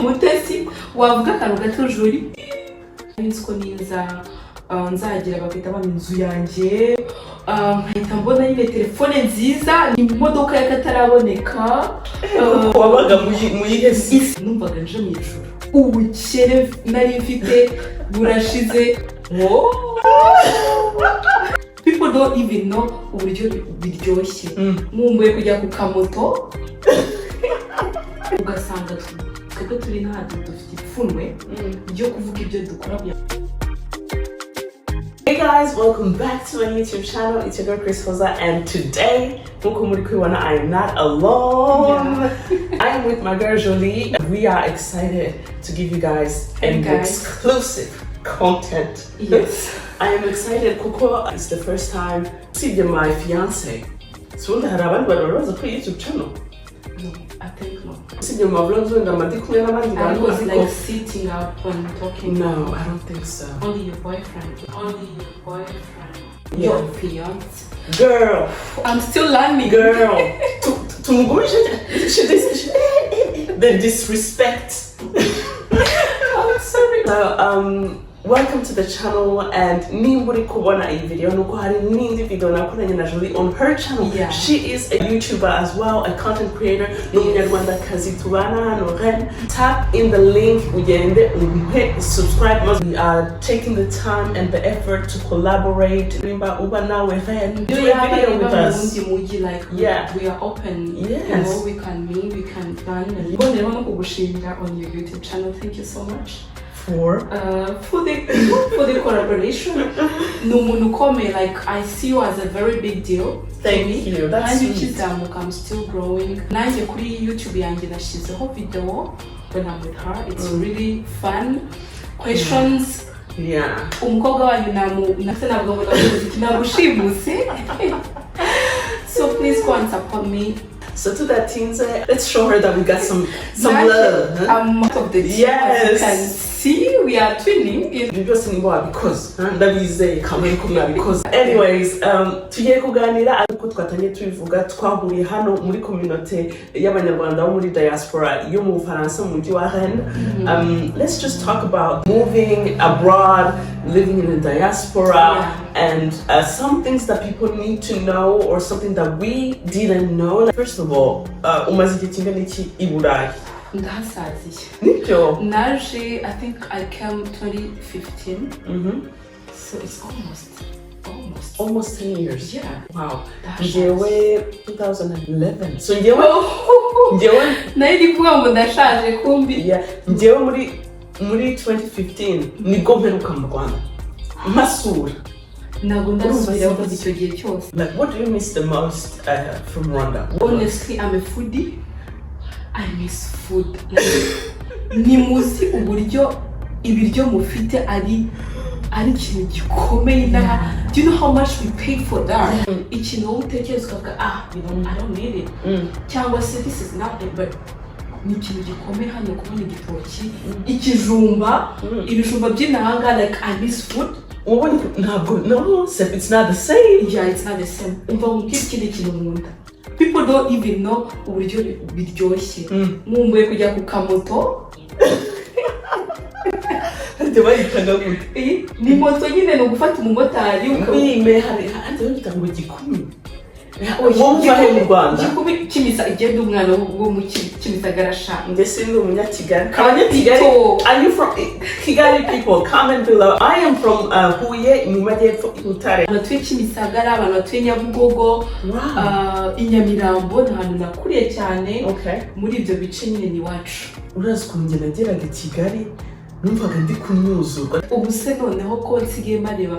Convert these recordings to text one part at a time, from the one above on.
umutesi wavuga akantu gato Jolie nsko niza nzagira bakita bana inzu yanjye nkahita mbona nyine telefone nziza ni imodoka y'akataraboneka wabaga mu yihesi numvaga nje mu ijuru ubukere nari mfite burashize people don't even know uburyo biryoshye mumbuye kujya ku kamoto ugasanga twebwe turi n'ahandi dufite ipfunwe ryo kuvuga ibyo dukora. Hey guys, welcome back to my YouTube channel. It's your girl Chris Hoza, and today, I am not alone. Yeah. I am with my girl Jolie. We are excited to give you guys exclusive content. Yes. I am excited because it's the first time seeing my fiance. So I have a YouTube channel. No, I think not. I was like sitting up and talking. No, I don't think so. Only your boyfriend. Only your boyfriend. Yeah. Your fiance. Girl. I'm still learning. Girl. The disrespect. I'm sorry. So, welcome to the channel, and nimuri kubona iyi video nuko hari n'indi video nakoranye na Jolie on her channel. Yeah. She is a YouTuber as well, a content creator. N'umunyarwandakazi tubana hano Ren. Tap in the link ugende hit subscribe. We are taking the time and the effort to collaborate. Remember uba nawe Ren, do a video with us. Yeah, we are open. Yes. You know, we can meet, we can plan. On your YouTube channel. Thank you so much. For the collaboration. Like I see you as a very big deal. Thank you. That's sweet. I'm still growing. Now you could YouTube and she's a whole video when I'm with her. It's really fun. Questions. Yeah. So please go and support me. So to that teens, let's show her that we got some love. I'm out of the team. Yes. You can see we are twinning. You just need more because that is because. Anyways, tugiye kuganira ariko twatanye tubivuga twahuriye hano muri community y'abanyarwanda bo muri diaspora yo mu Faransa mu mujyi wa Rennes. Let's just talk about moving abroad, living in the diaspora, and some things that people need to know or something that we didn't know. Like, first of all, umaze igihe kingana iki i Burayi? Ndahasaziye. Nibyo? Naje, I think I came 2015. So it's almost 10 years. Yeah. Wow. Njewe 2011. So njewe naidi kuwa ngo ndashaje kumbi. Yeah. Njewe muri 2015 nibwo mperuka mu Rwanda. Masura. Nago ndasubira kwa icyo gihe cyose. Like, what do you miss the most from Rwanda? Honestly, I'm a foodie. I miss food. Ni muzi uburyo ibiryo mufite ari ikintu gikomeye na. Do you know how much we paid for that? Ikintu utekereza ukavuga I don't need it. Cyangwa se this is nothing, but ni ikintu gikomeye hano kubona igitoki, ikijumba, ibijumba by'inahanga. Like I miss food. No, it's not the same. Yeah, it's not the same. People don't even know uburyo biryoshye. Mumbuye kujya ku kamoto. Ni moto nyine no gufata umumotari ukabime hari ngo gikumi. Wowe mu Rwanda. Gikumi kimisa igenda umwana wo mu Kimisagara sha. Ndetse ndi umunyakigali. Are you from Kigali people? Comment below. I am from Huye mu Majyepfo i Butare. Batuye Kimisagara, abantu batuye Nyabugogo, Inyamirambo, n'ahantu nakuriye cyane. Muri ibyo bice nyine ni wacu. Urazi kunjye nageraga Kigali numvaga ndi kunyuzurwa. Ubu se noneho ko nsigaye mareba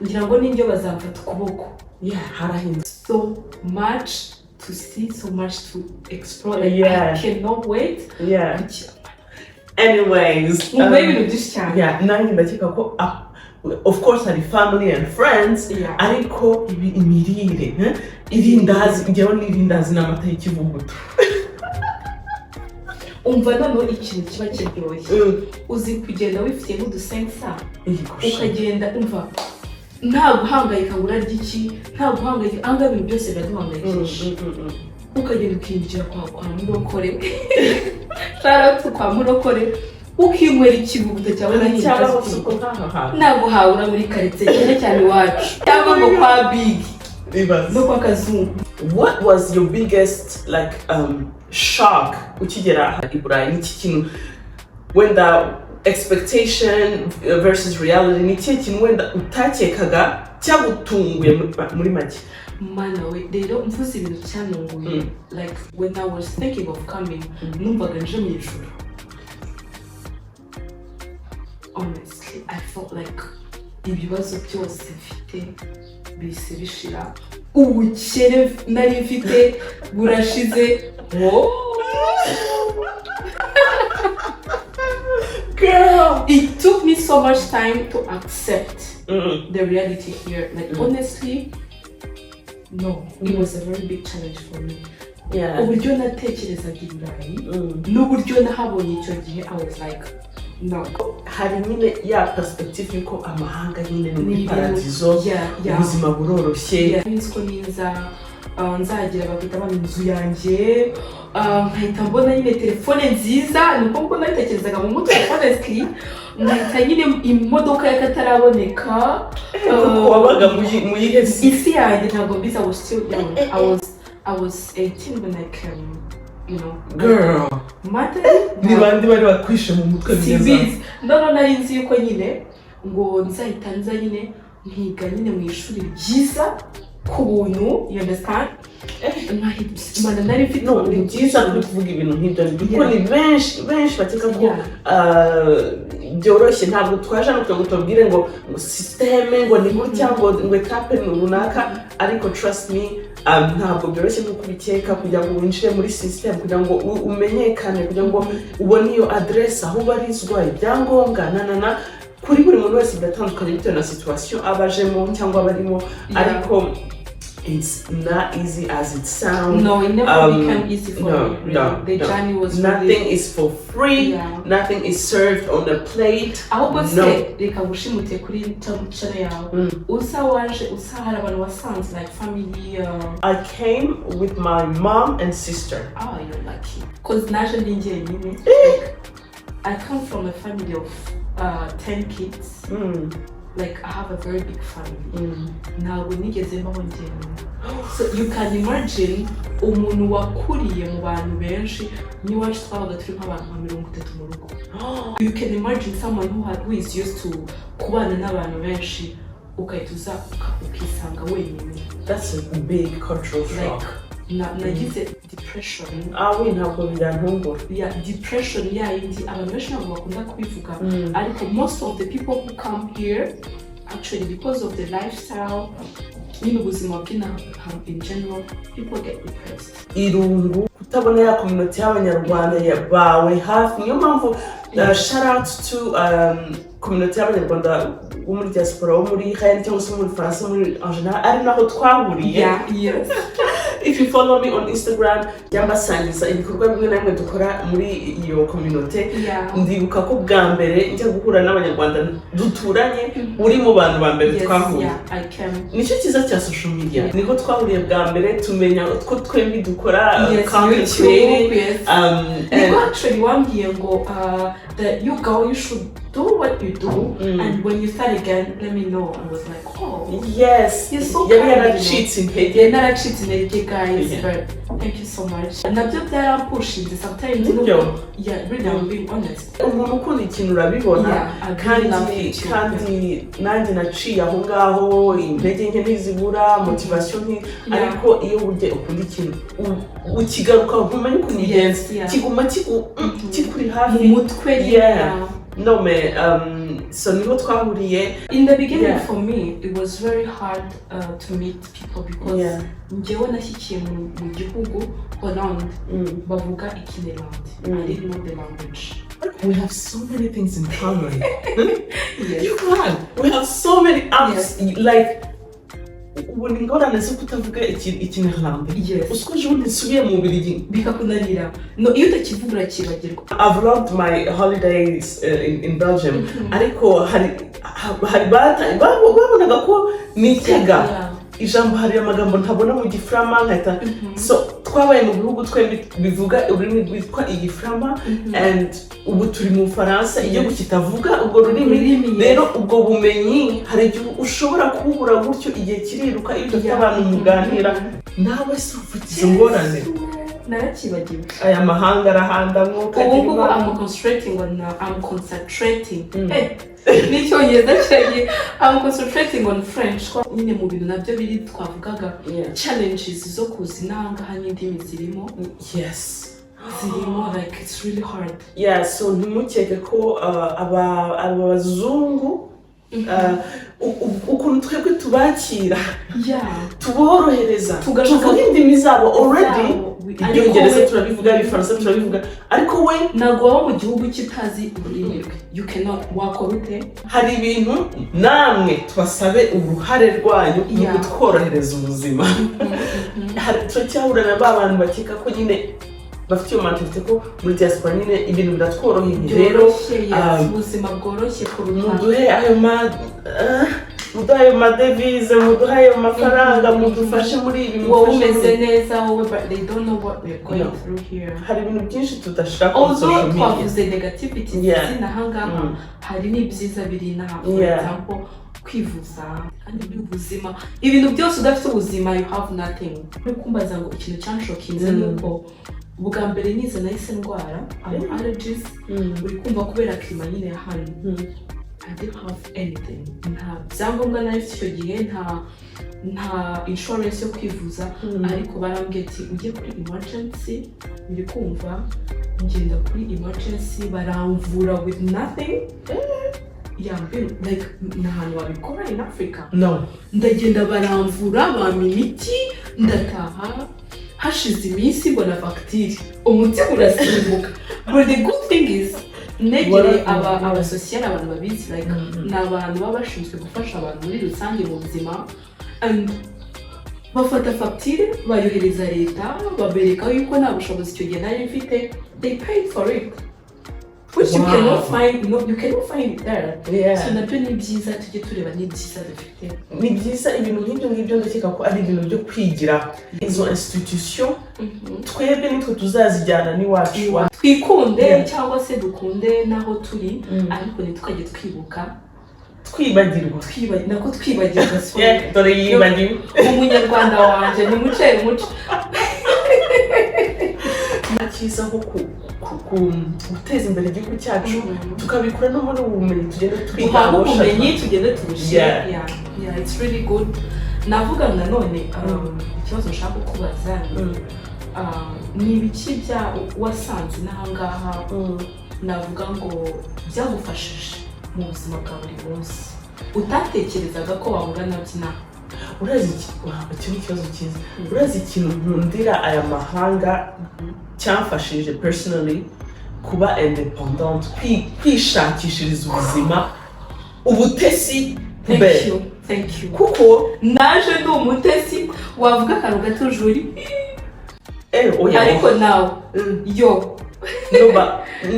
ngira ngo n'indyo bazamfata ukuboko. Yeah, harahindutse. So much to see, so much to explore. Like, I cannot wait. Yeah. Anyways, yeah, nanjye ndakeka ko of course hari family and friends, ariko imirire irindazi njyewe n'irindazi n'amata y'ikivuguto. Umva nano ikintu kiba kiryoshye. Uzi kugenda wifitiye nk'udusensa ukagenda umva nta guhangayika ngo urarya iki, nta guhangayika anga ibintu byose biraduhangayikisha. Ukagenda ukinjira kwa murokore Shout out kwa Murokore ukinywera ikivuguto cyawe cyangwa usuko nkaha ntabwo hawura muri quartier cyane iwacu cyangwa ngo kwa Big no kwa Kazungu. What was your biggest like shock ukigera i Burayi? Niki kintu wenda expectation versus reality, niki kintu wenda utakekaga cyagutunguye muri make? Mana we rero mvuze ibintu cyanunguye like when I was thinking of coming numvaga nje mu ijuru. Honestly, I felt like ibibazo byose mfite bise bishira, ubukene nari mfite burashize. Girl, it took me so much time to accept the reality here. Like honestly, no, it was a very big challenge for me. Yeah. Uburyo natekerezaga i Burayi n'uburyo nahabonye icyo gihe, I was like no. hari nyine ya perspective yuko amahanga nyine ni paradizo, ubuzima buroroshye. Nzi ko niza nzagira bagita bana inzu yanjye, nkahita mbona nyine telefone nziza, nuko mbona nabitekerezaga mu mutwe honestly, nkahita nyine imodoka y'akataraboneka. Wabaga mu yihese isi yanjye ntabwo mbizi. I was still young. I was 18 when I came, you know. Girl, ni bandi bari bakwishe mu mutwe bigeza. No, nari nzi yuko nyine ngo nzahita nza nyine nkiga nyine mu ishuri ryiza ku buntu, you understand? Mana nari mfite ni byiza kuvuga ibintu nk'ibyo, kuko ni benshi bakeka ko byoroshye. Ntabwo twaje no kutubwire ngo systeme ngo ni gutya ngo etape runaka, ariko trust me, ntabwo byoroshye nk'uko ubikeka kugira ngo winjire muri system, kugira ngo umenyekane, kugira ngo ubone iyo address aho ubarizwa, ibyangombwa nanana. Kuri buri muntu wese biratandukanye bitewe na situation abajemo cyangwa abarimo, ariko it's not easy as it sounds. No, it never became easy for me. Really. The journey was nothing really... is for free. Nothing is served on a plate. Ahubwo se reka gushimute kuri channel yawe. Usa waje hari abantu wasanze like family. I came with my mom and sister. Oh, you're lucky. Cause naje ninjye nyine. I come from a family of 10 kids. Like I have a very big family. Now we need so you can imagine umuntu wakuriye mu bantu benshi ni wacu twabaga turi nk'abantu 30 mu rugo. You can imagine someone who is used to kubana n'abantu benshi ukahita ukisanga wenyine. That's a big cultural shock. Nagize depression. We ntabwo birantungura. Depression yindi abantu benshi ntabwo bakunda kubivuga, ariko most of the people who come here actually because of the lifestyle in ubuzima bw'inaha in general, people get depressed. Irungu kutabona ya community y'abanyarwanda bawe hafi, niyo mpamvu shout out to community y'abanyarwanda wo muri diaspora, wo muri Rennes cyangwa se muri France muri en general, ari naho twahuriye. Yes. If you follow me on Instagram, yambasangiza ibikorwa bimwe na bimwe dukora muri iyo community. Ndibuka ko bwa mbere njya guhura n'abanyarwanda duturanye uri mu bantu ba mbere twahuye. Nicyo cyiza cya social media, niho twahuriye bwa mbere tumenya ko twembi dukora content creating. Actually wambwiye ngo that you go, you should do what you do, and when you start again, let me know. I was like, oh yes, you're so kind. You're not cheating, guys, but thank you so much. And nabyo byarapushing sometimes. Yeah, really, I'm being honest. Umuntu ukunda ikintu urabibona, kandi nanjye naciye aho ngaho, intege nke ntizibura, motivation nke, ariko iyo uje ukunda ikintu ukigaruka ukumenya uko nigenza, kiguma kikuri hafi mu mutwe. No man, so niho twahuriye. In the beginning for me, it was very hard to meet people because njyewe nashyikiye mu gihugu Holland bavuga ikinyarwanda. I didn't know the language. We have so many things in common. You can. We have so many apps. Like when you go down and kutavuga ikinyarwanda. Uskoje ubundi nsubiye mu Bubiligi bikakunanira. No, iyo utakivuga kibagirwa. I've loved my holidays in Belgium. Ariko hari babonaga ko nitega ijambo hari amagambo ntabona mu giframa nkahita so twabaye mu bihugu twembi bivuga ururimi rwitwa igiframa and ubu turi mu Faransa igihugu kitavuga ubwo rurimi rero ubwo bumenyi hari igihe ushobora kubura gutyo igihe kiriruka iyo udafite abantu muganira nawe se ufite izo ngorane narakibagiwe aya mahanga arahandamwo ubu I'm concentrating n'icyongereza cyane I'm concentrating on French nyine mu bintu nabyo biri twavugaga challenges zo kuzinanga n'indimi zirimo zirimo like it's really hard so ntimukeke ko abazungu ukuntu twebwe tubakira tuborohereza tuvuga indimi zabo already ibyongereza turabivuga ibifaransa turabivuga ariko we ntabwo waba mu gihugu kitazi ururimi rwe you cannot wakora ute hari ibintu namwe tubasabe uruhare rwanyu mu kutworohereza ubuzima turacyahura na ba bantu bakeka ko nyine bafite iyo mentalite ko muri diaspora nyine ibintu biratworoheye rero ubuzima bworoshye kuruta muduhe ayo madevize muduhe ayo mafaranga mudufashe muri ibi wowe umeze neza wowe but they don't know what we're going through here hari ibintu byinshi tudashaka kuri social media twavuze negativity zinahangaha hari n'ibyiza biri inaha for example kwivuza kandi by'ubuzima ibintu byose udafite ubuzima you have nothing kumbaza ngo ikintu cyanshokinze nuko ubwa mbere nize nahise ndwara allergies uri kumva kubera klima nyine ya hano I didn't have anything nta byangombwa nari mfite icyo gihe nta insurance yo kwivuza ariko barambwiye ati ujye kuri emergency biri kumva ngenda kuri emergency baramvura with nothing like nahantu wabikora in Africa ndagenda baramvura bampa imiti ndataha hashize iminsi mbona fagitire umutima urasimbuka but the good thing is negere abasosiyali abantu babizi like ni abantu baba bashinzwe gufasha abantu muri rusange mu buzima and bafata fagitire bayohereza leta babereka yuko nta bushobozi icyo gihe nari mfite they paid for it which you cannot find you cannot find it there so nabyo ni byiza tujye tureba ni byiza dufite ni byiza ibintu nk'ibyo ndakeka ko ari ibintu byo kwigira izo institution twebwe nitwe tuzazijyana n'iwacu twikunde cyangwa se dukunde naho turi ariko ntitukajye twibuka twibagirwa nako twibagirwa dore yibagiwe umunyarwanda wanje ni muce cyiza nko guteza imbere igihugu cyacu tukabikora no muri ubu bumenyi tugenda twiga ubumenyi tugenda tubushira it's really good navuga nanone ikibazo nshaka kubaza ni ibiki bya wasanze n'ahangaha navuga ngo byagufashije mu buzima bwa buri munsi utatekerezaga ko wahura nabyo urazi iki ni ikibazo cyiza urazi ikintu nkundira aya mahanga cyamfashije personally kuba independent kwishakishiriza ubuzima ubutesi thank you kuko naje ndi umutesi wavuga akantu gato Jolie ariko nawe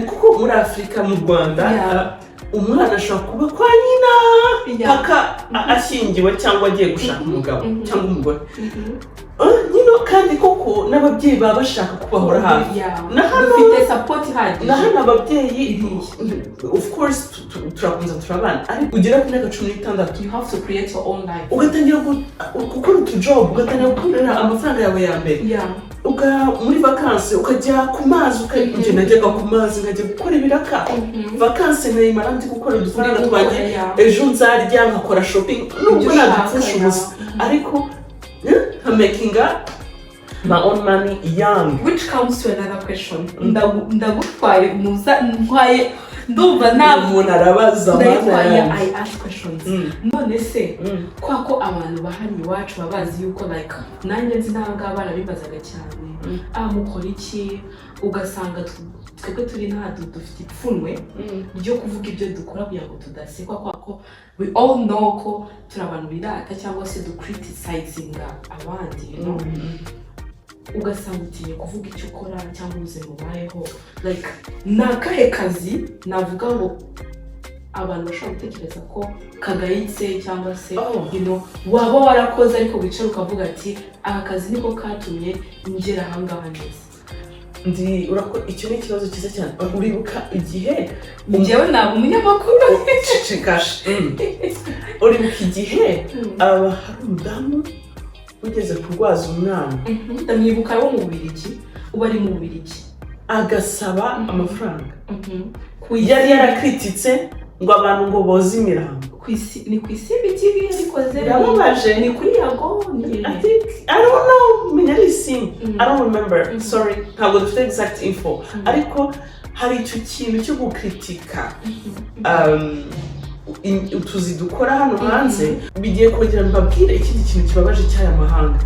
kuko muri Afurika mu Rwanda umwana ashobora kuba kwa nyina paka ashyingiwe cyangwa agiye gushaka umugabo cyangwa umugore kandi koko n'ababyeyi baba bashaka kubahora hafi dufite support ihagije na hano ababyeyi of course turakunza turabana ariko ugera ku myaka 16 you have to create your own life ugatangira gukora utujob ugatangira gukorera amafaranga yawe ya mbere muri vacances ukajya ku mazi ukajya najyaga ku mazi nkajya gukora ibiraka vacances nayimara ndi gukora udufaranga twanjye ejo nzarya nkakora shopping nubwo nagupfusha ubusa ariko making my own money young, which comes to another question. Ndagutwaye ntwaye ndumva ntabwo narabaza I ask questions. None se kwako abantu bahari iwacu babazi yuko like nanjye nzi nanga barabibazaga cyane mukora iki ugasanga twebwe turi dufite ipfunwe ryo kuvuga ibyo dukora kugira ngo tudasekwa kwako we all know ko turi abantu birata cyangwa se criticizing abandi ugasanga utiye kuvuga icyo ukora cyangwa ubuzima ubayeho like nakahe kazi navuga ngo abantu bashobora gutekereza ko kagayitse cyangwa se waba warakoze ariko wicara ukavuga ati aka kazi niko katumye ngera ahangaha neza. Icyo ni ikibazo cyiza cyane. Uribuka igihe njyewe ntabwo umunyamakuru uribuka igihe hari umudamu ugeze kurwaza umwana, ndamwibuka wo mu Bubiligi, uba ari mu Bubiligi, agasaba amafaranga yari yarakrititse ngo abantu ngo boze imirambo. Ni ku isi TV yabikoze, yababaje. Ni kuri Yago, I don't know, minyarisi, I don't remember, sorry, ntabwo dufite exact info, ariko hari icyo kintu cyo gukritika utuzi dukora hano hanze. Bigiye kongera mbabwire ikindi kintu kibabaje cy'aya mahanga.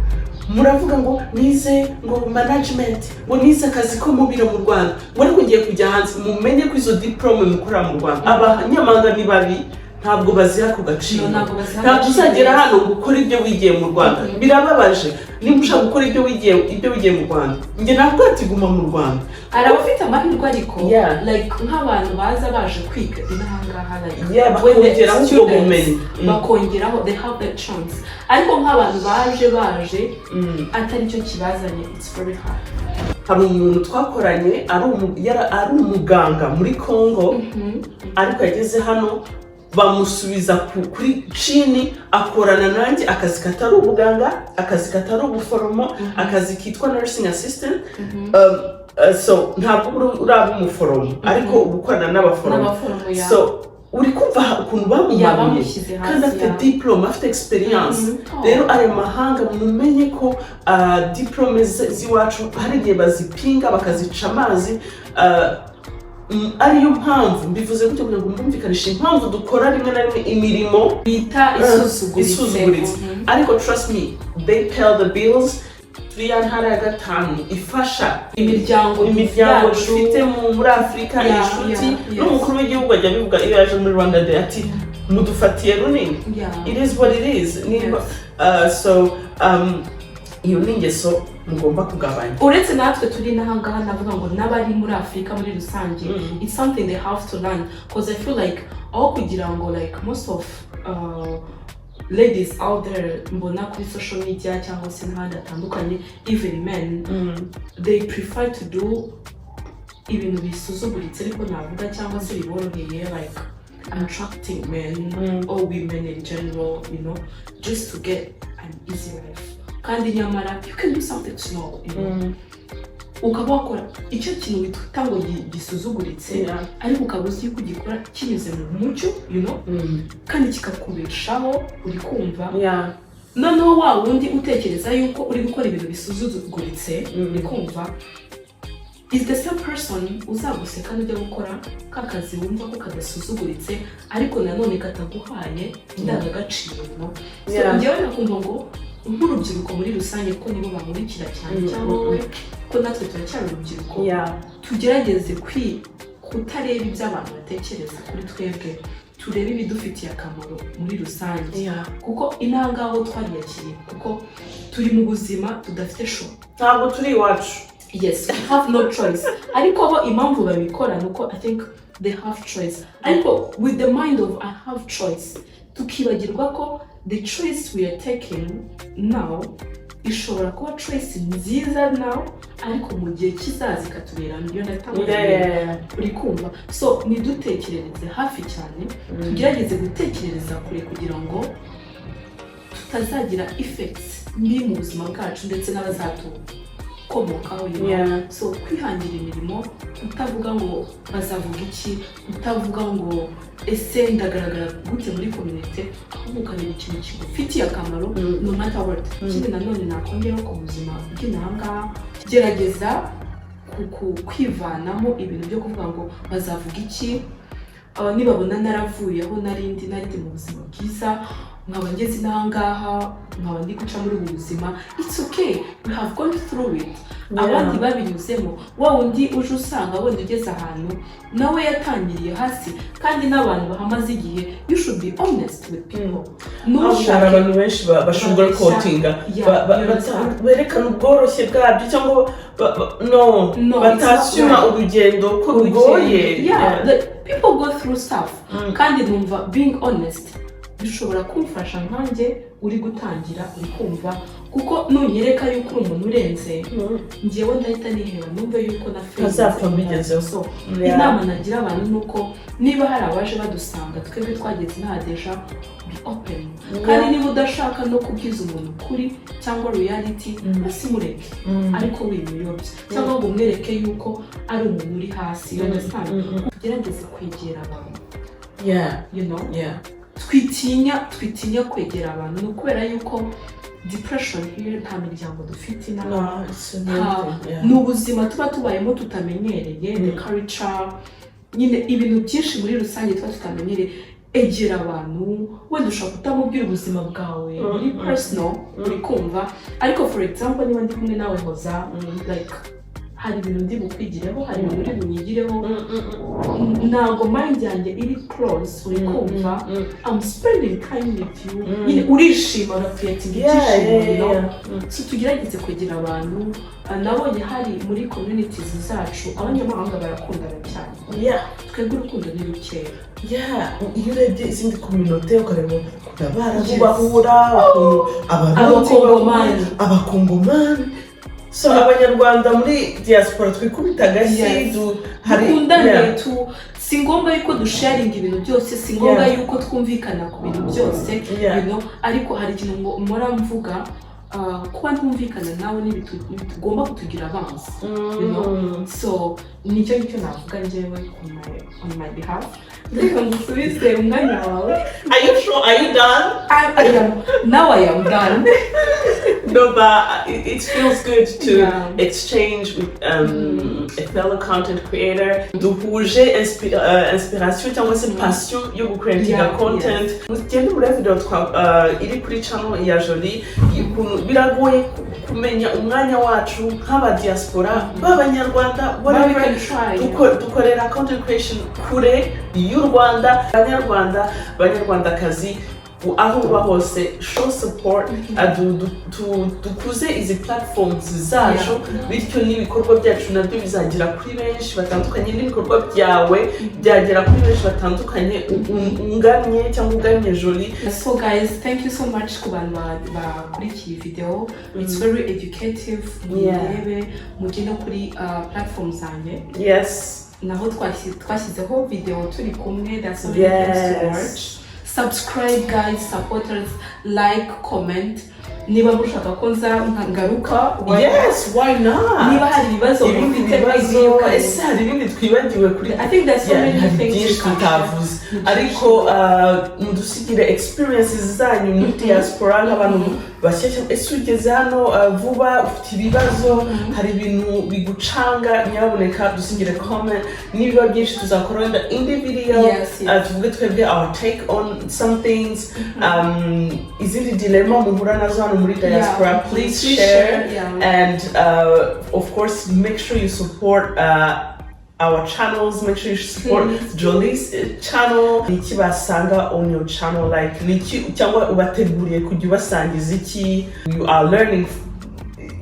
Muravuga ngo nize ngo management, ngo nize akazi ko mu biro mu Rwanda, ngo ariko ngiye kujya hanze mumenye ko izo diplome mukora mu Rwanda abanyamahanga ni babi, ntabwo baziha ku gaciro. Ntabwo uzagera hano gukora ibyo wigiye mu Rwanda. Birababaje. Niba ushaka gukora ibyo wigiye mu Rwanda, njye ntabwo atiguma mu Rwanda. Arabafite amahirwe ariko like nk'abantu baza baje kwiga inahangaha bakongeraho ubwo bumenyi, bakongeraho they have that chance. Ariko nk'abantu baje atari cyo kibazanye, it's very hard. Hari umuntu twakoranye ari umuganga muri Congo, ariko yageze hano bamusubiza kuri chini akorana nanjye akazi katari ubuganga, akazi katari ubuforomo, akazi kitwa nursing assistant. So ntabwo uraba umuforomo ariko ubukorana n'abaforomo. So uri kumva ukuntu bamubamiye kandi afite diploma, afite experience. Rero ayo mahanga mumenye ko diplome ziwacu hari igihe bazipinga bakazica amazi. Ariyo mpamvu mbivuze gutyo kugira ngo mbumvikanishe impamvu dukora rimwe na rimwe imirimo bita isuzuguritse. Ariko trust me, they pay the bills. Turiya ntara ya gatanu ifasha imiryango dufite muri Afurika, inshuti n'umukuru w'igihugu ajya bivuga iyo yaje muri Rwanda Day ati mudufatiye runini. It is what it is. So iyo ni ingeso mugomba kugabanya. Uretse natwe turi nahangaha navuga ngo n'abari muri Afurika muri rusange, it's something they have to learn, because I feel like aho kugira ngo like most of ladies out there mbona kuri social media cyangwa se n'ahandi hatandukanye, even men, they prefer to do ibintu bisuzuguritse ariko navuga cyangwa se biboroheye, like attracting men or women in general, just to get an easy life. Kandi nyamara you can do something small, ukaba wakora icyo kintu witwa ngo gisuzuguritse, ariko ukaba uzi yuko ugikora kinyuze mu mucyo, kandi kikakubeshaho, uri kumva. Noneho wa wundi utekereza yuko uri gukora ibintu bisuzuguritse, uri kumva, is the same person uzaguseka n'ujya gukora kakazi wumva ko kadasuzuguritse ariko nanone kataguhaye indangagaciro. So njyewe nakumva ngo nk'urubyiruko muri rusange ko nibo bamurikira cyane, cyangwa ko natwe turacyari urubyiruko, tugerageze kutareba ibyo abantu batekereza kuri twebwe, turebe ibidufitiye akamaro muri rusange, kuko intangaho twariyakiriye, kuko turi mu buzima tudafite show, ntabwo turi iwacu. Yes, we have no choice. Ariko bo impamvu babikora nuko I think they have choice. Ariko with the mind of I have choice, tukibagirwa ko the choice we are taking now ishobora kuba choice nziza now, ariko mu gihe kizaza ikatubera niyo natangwa uri kumva. So nidutekerereze hafi cyane, tugerageze gutekerereza kure kugira ngo tutazagira effects mbi mu buzima bwacu ndetse n'abazatukomokaho. So kwihangira imirimo, utavuga ngo bazavuga iki, utavuga ngo ese ndagaragara gute muri community, ahubwo ukareba ikintu kigufitiye akamaro no matter what. Ikindi nanone nakongeraho ku buzima bw'inanga, gerageza kwivanamo ibintu byo kuvuga ngo bazavuga iki, nibabona naravuyeho narindi mu buzima bwiza, nkaba ngeze n'ahangaha nkaba ndi guca muri ubu buzima. It's okay, we have gone through it. Abandi babinyuzemo, wa wundi uje usanga wenda ugeze ahantu nawe yatangiriye hasi, kandi n'abantu bahamaze igihe. You should be honest with people. Nushaka abantu benshi bashobora kotinga berekana ubworoshye bwabyo cyangwa batashyuma urugendo ko bigoye. People go through stuff. Kandi numva being honest bishobora kumfasha nkanjye uri gutangira uri kumva, kuko nunyereka yuko uri umuntu urenze njyewe ndahita niheba numve yuko na feza. So inama nagira abantu nuko niba hari abaje badusanga twebwe twageze n'ahadesha be open, kandi niba udashaka no kubwiza umuntu kuri cyangwa reality asimureke, ariko wimuyobye cyangwa ngo umwereke yuko ari umuntu uri hasi. You understand? Gerageza kwegera abantu. You know? Twitinya kwegera abantu no kubera yuko depression here nta miryango dufite ni ubuzima tuba tubayemo tutamenyereye, the culture, nyine ibintu byinshi muri rusange tuba tutamenyereye. Egera abantu, wenda ushobora kutamubwira ubuzima bwawe muri personal uri kumva, ariko for example niba ndi kumwe nawe hoza, like hari ibintu ndi bukwigireho, hari ibintu uri bunyigireho, ntabwo mind yanjye iri close uri kumva, I'm spending time with you, nyine urishima creating ibyishimo. So tugerageze kwegera abantu. Nabonye hari muri communities zacu abanyamahanga barakundana cyane, twebwe urukundo ni rukeya. Iyo urebye izindi community ukareba abarabu bahura, abakongomani. So abanyarwanda muri diaspora twikubita agashyi dukundane si ngombwa yuko dusharinga ibintu byose, si ngombwa yuko twumvikana ku bintu byose, ariko hari ikintu ngo mpora mvuga, kuba twumvikana nawe ntibitugomba kutugira abanzi. So nicyo navuga njyewe on my behalf. Reka ngusubize umwanya wawe. Are you sure? Are you done? Now I am done. No, but it feels good to exchange with a fellow content creator. Duhuje inspiration cyangwa se passion yo gucreatinga content. Mugende muri video iri kuri channel ya Jolie, biragoye kumenya umwanya wacu nk'aba diaspora b'abanyarwanda dukorera content creation kure y'u Rwanda. Abanyarwandakazi aho uba hose, show support, dukuze izi platforms zacu, bityo n'ibikorwa byacu nabyo bizagira kuri benshi batandukanye, n'ibikorwa byawe byagera kuri benshi batandukanye unganye cyangwa unganye Jolie. So guys, thank you so much ku bantu bakurikiye video. It's very educative. Murebe mugenda kuri platform zanjye. Naho twashyizeho video turi kumwe. That's really thanks so much. Subscribe guys, supporters, like, comment. Niba mushaka ko ngaruka, why not? Niba hari ibibazo mufite, ese hari ibindi twibagiwe kuri, I think there's so many things tutavuze, ariko mudusigire experiences zanyu muri diaspora nk'abantu bashyashya. Ese ugeze hano vuba, ufite ibibazo, hari ibintu bigucanga, nyaboneka dusigire comment. Niba byinshi tuzakora wenda indi video tuvuge twebwe our take on some things, izindi dilemma muhura nazo hano muri diaspora. Please share. And of course make sure you support our channels. Make sure you support Jolie's channel. Niki basanga on your channel, like niki cyangwa ubateguriye kujya ubasangiza iki. You are learning,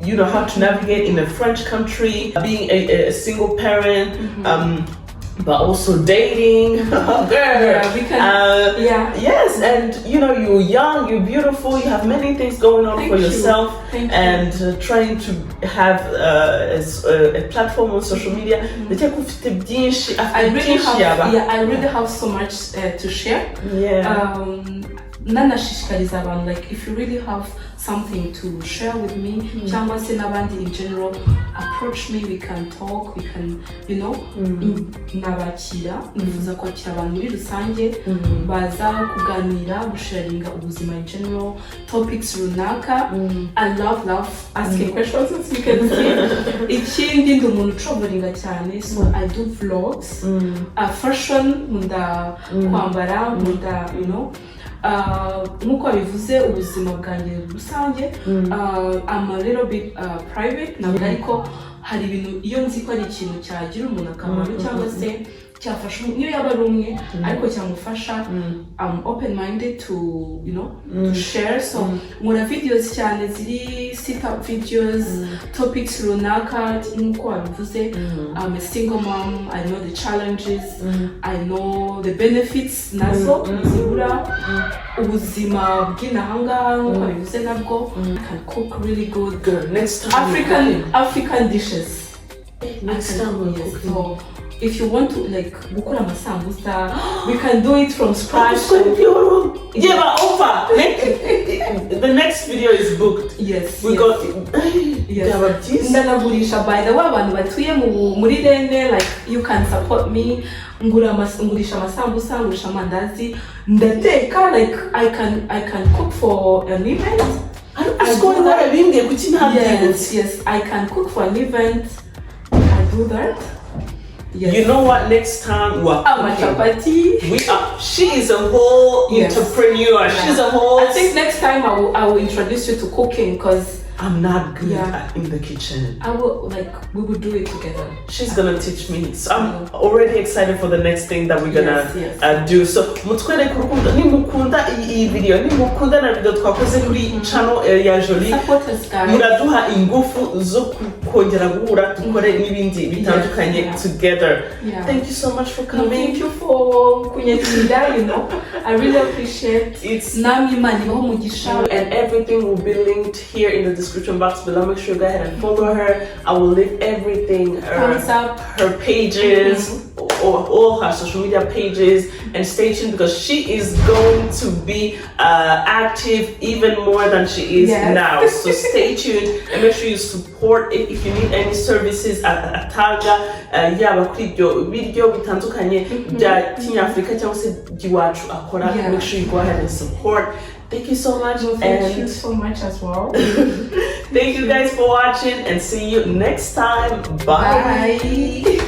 you know, how to navigate in a French country, being a single parent, but also dating. Yes, and you know, you're young, you're beautiful, you have many things going on for yourself, and trying to have a platform on social media. I really have so much to share. Nanashishikariza abantu, like if you really have something to share with me, cyangwa se n'abandi in general, approach me, we can talk, we can, you know, nabakira, nifuza kwakira abantu muri rusange, baza kuganira, gusharinga ubuzima in general, topics runaka. I love asking questions, as you can see. Ikindi ndi umuntu travelinga cyane, so I do vlogs, fashion, munda kwambara, munda, you know, nk'uko bivuze ubuzima bwanjye rusange I'm a little bit private ntabwo ariko hari ibintu iyo nzi ko ari ikintu cyagira umuntu akamaro cyangwa se cyafasha niyo yaba ari umwe ariko cyamufasha I'm open minded to you know to share so nkora videos cyane ziri sit up videos topics runaka nk'uko wabivuze I'm a single mom I know the challenges I know the benefits nazo zibura ubuzima bw'inahangaha nk'uko wabivuze nabwo I can cook really good next time African dishes next time we'll cook so if you want to like gukora amasambusa we can do it from scratch yeah but offer the next video is booked yes we got yes ndanagurisha by the way abantu batuye muri Rene like you can support me ngurisha amasambusa ngurisha amandazi ndateka like I can cook for an event yes I can cook for an event I do that. Yes. You know what? Next time she is a whole entrepreneur. Yeah. She's a whole. I think next time I will introduce you to cooking because I'm not good in the kitchen. I will we will do it together. She's gonna teach me. So I'm already excited for the next thing that we're gonna do. So mutwere kurukundo ni mukunda iyi video ni mukunda na video twakoze kuri channel ya Jolie. Muraduha ingufu zo kongera guhura dukore n'ibindi bitandukanye together. Thank you so much for coming. Thank you for kunyakira, you know. I really appreciate it. Namwe Imana ibaho umugisha and everything will be linked here in the description box below. Make sure you go ahead and follow her. I will leave everything, her pages, or all her social media pages, and stay tuned because she is going to be active even more than she is now. So stay tuned and make sure you support it. If you need any services at Taga, yaba kuri ibyo biryo bitandukanye bya Kinyafrika cyangwa se giwacu akora, make sure you go ahead and support. Thank you so much. Thank you so much as well. Thank you guys for watching and see you next time. Bye.